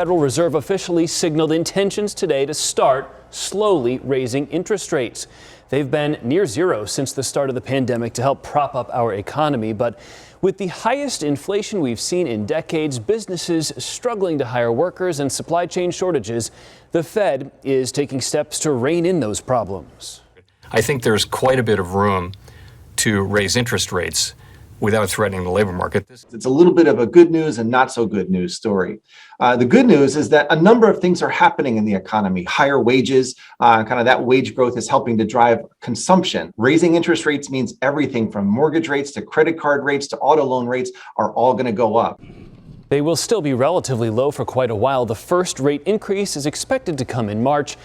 Federal Reserve officially signaled intentions today to start slowly raising interest rates. They've been near zero since the start of the pandemic to help prop up our economy. But with the highest inflation we've seen in decades, businesses struggling to hire workers and supply chain shortages, the Fed is taking steps to rein in those problems. I think there's quite a bit of room to raise interest rates without threatening the labor market. It's a little bit of a good news and not so good news story. The good news is that a number of things are happening in the economy. Higher wages, kind of that wage growth is helping to drive consumption. Raising interest rates means everything from mortgage rates to credit card rates to auto loan rates are all going to go up. They will still be relatively low for quite a while. The first rate increase is expected to come in March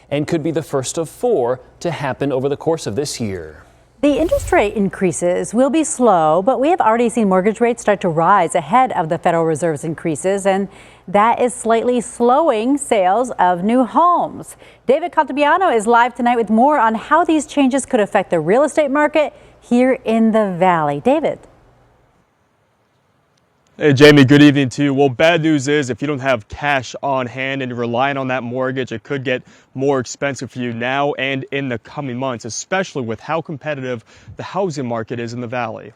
and could be the first of 4 to happen over the course of this year. The interest rate increases will be slow, but we have already seen mortgage rates start to rise ahead of the Federal Reserve's increases, and that is slightly slowing sales of new homes. David Contabiano is live tonight with more on how these changes could affect the real estate market here in the Valley. David. Hey, Jamie, good evening to you. Well, bad news is if you don't have cash on hand and you're relying on that mortgage, it could get more expensive for you now and in the coming months, especially with how competitive the housing market is in the Valley.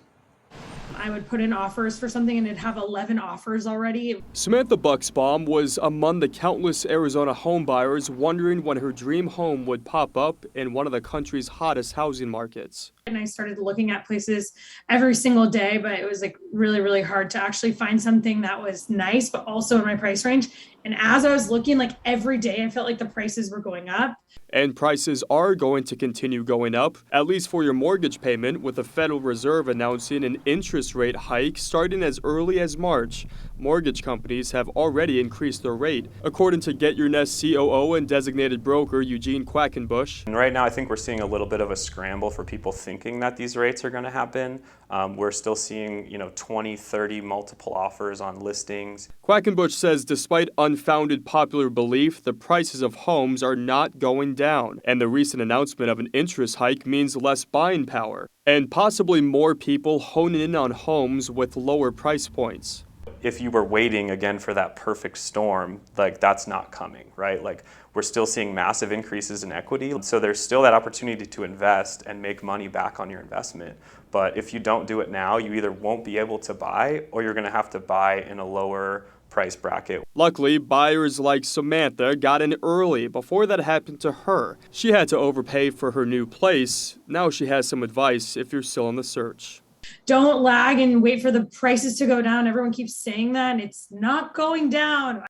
I would put in offers for something and it'd have 11 offers already. Samantha Bucksbaum was among the countless Arizona home buyers wondering when her dream home would pop up in one of the country's hottest housing markets. And I started looking at places every single day, but it was like really, really hard to actually find something that was nice, but also in my price range. And as I was looking, like every day, I felt like the prices were going up. And prices are going to continue going up, at least for your mortgage payment, with the Federal Reserve announcing an interest rate hike starting as early as March. Mortgage companies have already increased their rate, according to Get Your Nest COO and designated broker Eugene Quackenbush. And right now, I think we're seeing a little bit of a scramble for people thinking that these rates are going to happen. We're still seeing, 20, 30 multiple offers on listings. Quackenbush says despite unfounded popular belief, the prices of homes are not going down. And the recent announcement of an interest hike means less buying power and possibly more people honing in on homes with lower price points. If you were waiting again for that perfect storm, that's not coming, right? We're still seeing massive increases in equity. So there's still that opportunity to invest and make money back on your investment. But if you don't do it now, you either won't be able to buy or you're going to have to buy in a lower price bracket. Luckily, buyers like Samantha got in early before that happened to her. She had to overpay for her new place. Now she has some advice if you're still on the search. Don't lag and wait for the prices to go down. Everyone keeps saying that, and it's not going down.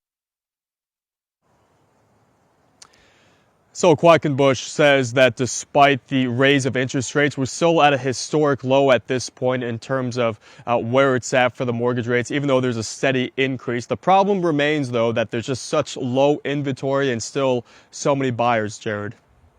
So Quackenbush says that despite the raise of interest rates, we're still at a historic low at this point in terms of where it's at for the mortgage rates, even though there's a steady increase. The problem remains, though, that there's just such low inventory and still so many buyers, Jared.